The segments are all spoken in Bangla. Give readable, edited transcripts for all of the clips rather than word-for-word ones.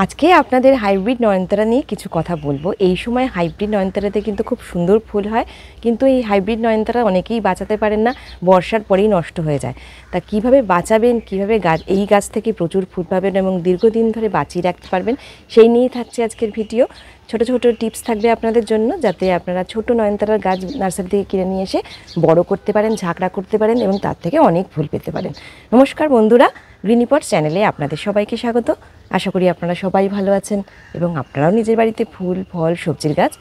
আজকে আপনাদের হাইব্রিড নয়নতারা নিয়ে কিছু কথা বলবো। এই সময় হাইব্রিড নয়নতারাতে কিন্তু খুব সুন্দর ফুল হয়, কিন্তু এই হাইব্রিড নয়নতারা অনেকেই বাঁচাতে পারেন না, বর্ষার পরেই নষ্ট হয়ে যায়। তা কিভাবে বাঁচাবেন, কিভাবে এই গাছ থেকে প্রচুর ফুল পাবেন এবং দীর্ঘদিন ধরে বাঁচিয়ে রাখতে পারবেন, সেই নিয়েই থাকছে আজকের ভিডিও। ছোট ছোট টিপস থাকবে আপনাদের জন্য, যাতে আপনারা ছোট নয়নতারার গাছ নার্সারি থেকে কিনে নিয়ে এসে বড় করতে পারেন, ঝাঁকড়া করতে পারেন এবং তার থেকে অনেক ফুল পেতে পারেন। নমস্কার বন্ধুরা, গ্রিনিপট চ্যানেলে আপনাদের সবাইকে স্বাগত। আশা করি আপনারা সবাই ভালো আছেন এবং আপনারাও নিজের বাড়িতে ফুল ফল সবজির গাছ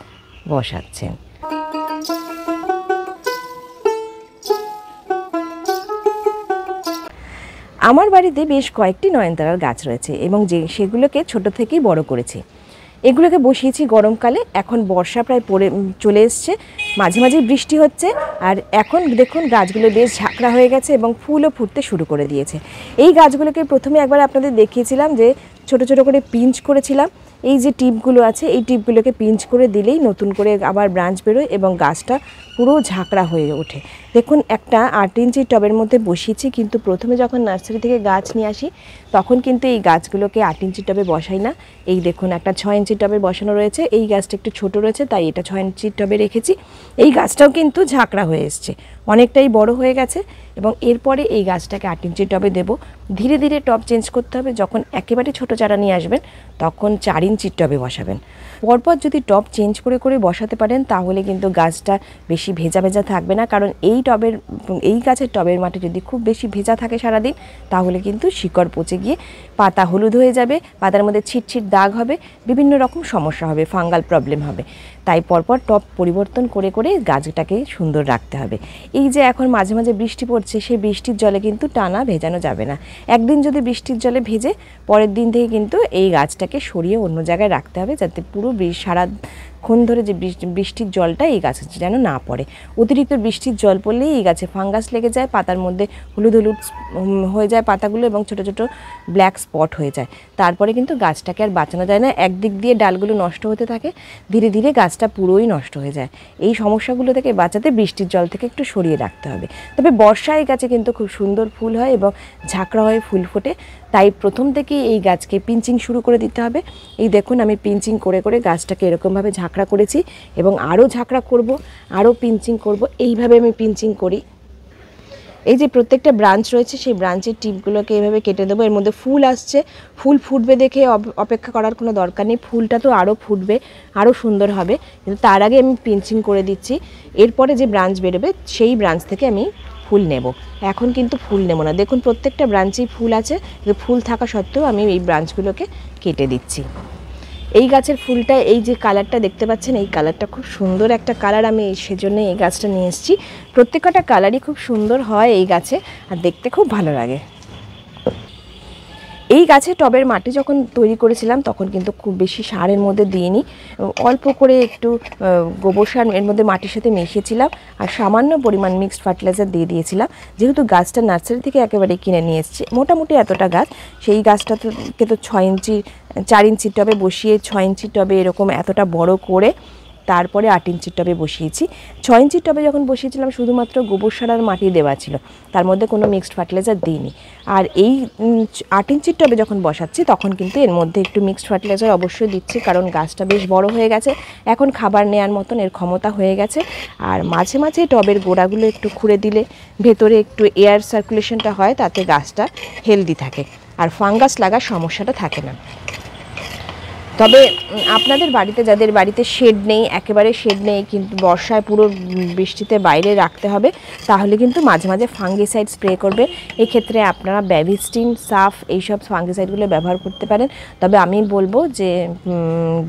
বসাচ্ছেন। আমার বাড়িতে বেশ কয়েকটি নয়নতারার গাছ রয়েছে এবং সেগুলোকে ছোট থেকেই বড় করেছি। এগুলোকে বসিয়েছি গরমকালে, এখন বর্ষা প্রায় চলে এসছে, মাঝে মাঝে বৃষ্টি হচ্ছে, আর এখন দেখুন গাছগুলো বেশ ঝাঁকড়া হয়ে গেছে এবং ফুলও ফুটতে শুরু করে দিয়েছে। এই গাছগুলোকে প্রথমে একবার আপনাদের দেখিয়েছিলাম যে ছোট ছোট করে পিঞ্চ করেছিলাম। এই যে টিপগুলো আছে, এই টিপগুলোকে পিঞ্চ করে দিলেই নতুন করে আবার ব্রাঞ্চ বেরোয় এবং গাছটা পুরো ঝাঁকড়া হয়ে ওঠে। দেখুন একটা 8 ইঞ্চির টবের মধ্যে বসিয়েছি, কিন্তু প্রথমে যখন নার্সারি থেকে গাছ নিয়ে আসি তখন কিন্তু এই গাছগুলোকে 8 ইঞ্চির টবে বসাই না। এই দেখুন একটা 6 ইঞ্চির টবে বসানো রয়েছে, এই গাছটা একটু ছোট রয়েছে তাই এটা 6 ইঞ্চির টবে রেখেছি। এই গাছটাও কিন্তু ঝাঁকড়া হয়ে এসছে, অনেকটাই বড় হয়ে গেছে এবং এরপরে এই গাছটাকে 8 ইঞ্চির টবে দেবো। ধীরে ধীরে টব চেঞ্জ করতে হবে, যখন একেবারে ছোট চারা নিয়ে আসবেন তখন 4 ইঞ্চির টবে বসাবেন। পরপর যদি টব চেঞ্জ করে করে বসাতে পারেন তাহলে কিন্তু গাছটা বেশি ভেজা ভেজা থাকবে না, কারণ এই গাছের টবের মাটি যদি খুব বেশি ভেজা থাকে সারাদিন তাহলে কিন্তু শিকড় পচে গিয়ে পাতা হলুদ হয়ে যাবে, পাতার মধ্যে ছিটছিট দাগ হবে, বিভিন্ন রকম সমস্যা হবে, ফাঙ্গাল প্রবলেম হবে। তাই পরপর টব পরিবর্তন করে করে গাছটাকে সুন্দর রাখতে হবে। এই যে এখন মাঝে মাঝে বৃষ্টি পড়ছে, সেই বৃষ্টির জলে কিন্তু টানা ভেজানো যাবে না। একদিন যদি বৃষ্টির জলে ভেজে পরের দিন থেকে কিন্তু এই গাছটাকে সরিয়ে অন্য জায়গায় রাখতে হবে, যাতে পুরো সারাক্ষণ ধরে যে বৃষ্টির জলটা এই গাছে যেন না পড়ে। অতিরিক্ত বৃষ্টির জল পড়লেই এই গাছে ফাঙ্গাস লেগে যায়, পাতার মধ্যে হলুদ হলুদ হয়ে যায় পাতাগুলো এবং ছোট ছোট ব্ল্যাক স্পট হয়ে যায়। তারপরে কিন্তু গাছটাকে আর বাঁচানো যায় না, একদিক দিয়ে ডালগুলো নষ্ট হতে থাকে, ধীরে ধীরে গাছটা পুরোই নষ্ট হয়ে যায়। এই সমস্যাগুলো থেকে বাঁচাতে বৃষ্টির জল থেকে একটু সরিয়ে রাখতে হবে। তবে বর্ষায় গাছে কিন্তু খুব সুন্দর ফুল হয় এবং ঝাঁকড়া হয়ে ফুল ফোটে, তাই প্রথম থেকেই এই গাছকে পিঞ্চিং শুরু করে দিতে হবে। এই দেখুন আমি পিঞ্চিং করে করে গাছটাকে এরকমভাবে ঝাঁকড়া করেছি এবং আরও ঝাঁকড়া করব, আরও পিঞ্চিং করব, এইভাবে আমি পিঞ্চিং করি। এই যে প্রত্যেকটা ব্রাঞ্চ রয়েছে সেই ব্রাঞ্চের টিপগুলোকে এভাবে কেটে দেবো। এর মধ্যে ফুল আসছে, ফুল ফুটবে দেখে অপেক্ষা করার কোনো দরকার নেই, ফুলটা তো আরও ফুটবে, আরও সুন্দর হবে, কিন্তু তার আগে আমি পিঞ্চিং করে দিচ্ছি। এরপরে যে ব্রাঞ্চ বেরোবে সেই ব্রাঞ্চ থেকে আমি ফুল নেব, এখন কিন্তু ফুল নেব না। দেখুন প্রত্যেকটা ব্রাঞ্চেই ফুল আছে, ফুল থাকা সত্ত্বেও আমি এই ব্রাঞ্চগুলোকে কেটে দিচ্ছি। এই গাছের ফুলটা, এই যে কালারটা দেখতে পাচ্ছেন, এই কালারটা খুব সুন্দর একটা কালার, আমি সেজন্য এই গাছটা নিয়ে এসেছি। প্রত্যেকটা কালারই খুব সুন্দর হয় এই গাছে আর দেখতে খুব ভালো লাগে। এই গাছে টবের মাটি যখন তৈরি করেছিলাম তখন কিন্তু খুব বেশি সারের মধ্যে দিইনি, অল্প করে একটু গোবর সার এর মধ্যে মাটির সাথে মিশিয়েছিলাম আর সামান্য পরিমাণ মিক্সড ফার্টিলাইজার দিয়ে দিয়েছিলাম। যেহেতু গাছটা নার্সারি থেকে একেবারে কিনে নিয়ে এসেছি, মোটামুটি এতটা গাছ, সেই গাছটাকে তো 4 ইঞ্চির টবে বসিয়ে 6 ইঞ্চির টবে এরকম এতটা বড় করে তারপরে 8 ইঞ্চির টবে বসিয়েছি। 6 ইঞ্চির টবে যখন বসিয়েছিলাম শুধুমাত্র গোবর সার আর মাটি দেওয়া ছিল, তার মধ্যে কোনো মিক্সড ফার্টিলাইজার দিইনি। আর এই 8 ইঞ্চির টবে যখন বসাচ্ছি তখন কিন্তু এর মধ্যে একটু মিক্সড ফার্টিলাইজার অবশ্যই দিচ্ছি, কারণ গাছটা বেশ বড় হয়ে গেছে, এখন খাবার নেওয়ার মতন এর ক্ষমতা হয়ে গেছে। আর মাঝে মাঝে টবের গোড়াগুলো একটু খুঁড়ে দিলে ভেতরে একটু এয়ার সার্কুলেশনটা হয়, তাতে গাছটা হেলদি থাকে আর ফাঙ্গাস লাগার সমস্যাটা থাকে না। তবে আপনাদের বাড়িতে যাদের বাড়িতে শেড নেই, একেবারে শেড নেই, কিন্তু বর্ষায় পুরো বৃষ্টিতে বাইরে রাখতে হবে, তাহলে কিন্তু মাঝে মাঝে ফাঙ্গিসাইড স্প্রে করবে। এক্ষেত্রে আপনারা ব্যাভিস্টিন, সাফ এইসব ফাঙ্গিসাইডগুলো ব্যবহার করতে পারেন। তবে আমি বলবো যে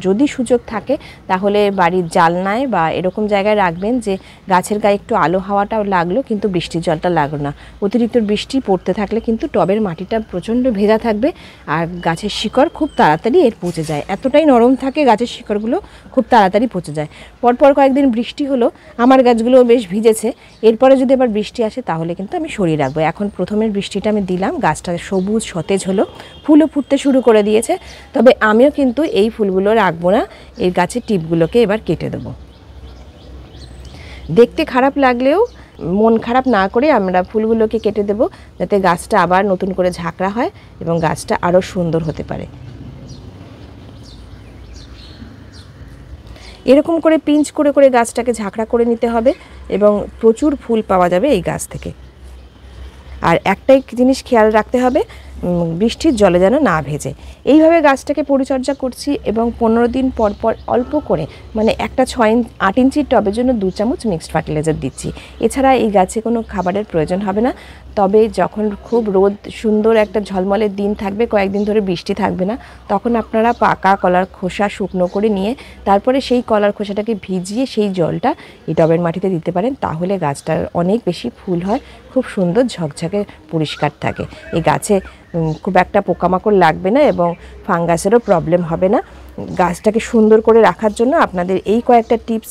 যদি সুযোগ থাকে তাহলে বাড়ির জানলায় বা এরকম জায়গায় রাখবেন যে গাছের গায়ে একটু আলো হাওয়াটাও লাগলো কিন্তু বৃষ্টির জলটা লাগলো না। অতিরিক্ত বৃষ্টি পড়তে থাকলে কিন্তু টবের মাটিটা প্রচণ্ড ভেজা থাকবে আর গাছের শিকড় খুব তাড়াতাড়ি এর পচে যায়, এতটাই নরম থাকে গাছের শিকড়গুলো, খুব তাড়াতাড়ি পচে যায়। পরপর কয়েকদিন বৃষ্টি হলো, আমার গাছগুলো বেশ ভিজেছে, এরপরে যদি আবার বৃষ্টি আসে তাহলে কিন্তু আমি সরিয়ে রাখবো। এখন প্রথমের বৃষ্টিটা আমি দিলাম, গাছটা সবুজ সতেজ হলো, ফুলও ফুটতে শুরু করে দিয়েছে। তবে আমিও কিন্তু এই ফুলগুলো রাখবো না, এই গাছের টিপগুলোকে এবার কেটে দেবো। দেখতে খারাপ লাগলেও মন খারাপ না করে আমরা ফুলগুলোকে কেটে দেব, যাতে গাছটা আবার নতুন করে ঝাঁকড়া হয় এবং গাছটা আরও সুন্দর হতে পারে। এরকম করে পিঞ্চ করে করে গাছটাকে ঝাঁকড়া করে নিতে হবে এবং প্রচুর ফুল পাওয়া যাবে এই গাছ থেকে। আর একটাই জিনিস খেয়াল রাখতে হবে, বৃষ্টির জলে যেন না ভেজে। এইভাবে গাছটাকে পরিচর্যা করছি এবং 15 দিন পর পর অল্প করে, মানে একটা 8 ইঞ্চির টবের জন্য 2 চামচ মিক্সড ফার্টিলাইজার দিচ্ছি। এছাড়া এই গাছে কোনো খাবারের প্রয়োজন হবে না। তবে যখন খুব রোদ, সুন্দর একটা ঝলমলের দিন থাকবে, কয়েকদিন ধরে বৃষ্টি থাকবে না, তখন আপনারা পাকা কলার খোসা শুকনো করে নিয়ে তারপরে সেই কলার খোসাটাকে ভিজিয়ে সেই জলটা এই টবের মাটিতে দিতে পারেন। তাহলে গাছটার অনেক বেশি ফুল হয়, খুব সুন্দর ঝকঝকে পরিষ্কার থাকে। এই গাছে খুব একটা পোকামাকড় লাগবে না এবং ফাঙ্গাসেরও প্রবলেম হবে না। গাছটাকে সুন্দর করে রাখার জন্য আপনাদের এই কয়েকটা টিপস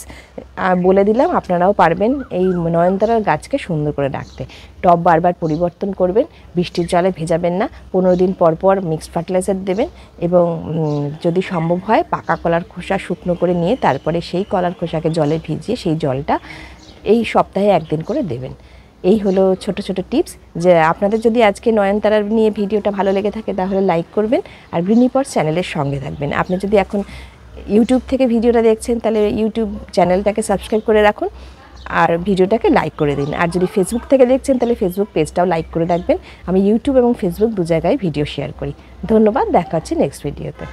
বলে দিলাম, আপনারাও পারবেন এই নয়নতারার গাছকে সুন্দর করে রাখতে। টব বারবার পরিবর্তন করবেন, বৃষ্টির জলে ভেজাবেন না, 15 দিন পর পর মিক্সড ফার্টিলাইজার দেবেন এবং যদি সম্ভব হয় পাকা কলার খোসা শুকনো করে নিয়ে তারপরে সেই কলার খোসাকে জলে ভিজিয়ে সেই জলটা এই সপ্তাহে 1 দিন করে দেবেন। এই হলো ছোট ছোট টিপস। যে আপনাদের যদি আজকে নয়নতারার নিয়ে ভিডিওটা ভালো লেগে থাকে তাহলে লাইক করবেন আর গ্রিনিপটস চ্যানেলের সঙ্গে থাকবেন। আপনি যদি এখন ইউটিউব থেকে ভিডিওটা দেখছেন তাহলে ইউটিউব চ্যানেলটাকে সাবস্ক্রাইব করে রাখুন আর ভিডিওটাকে লাইক করে দিন। আর যদি ফেসবুক থেকে দেখছেন তাহলে ফেসবুক পেজটাও লাইক করে রাখবেন। আমি ইউটিউব এবং ফেসবুক 2 জায়গায় ভিডিও শেয়ার করি। ধন্যবাদ, দেখা হচ্ছে নেক্সট ভিডিওতে।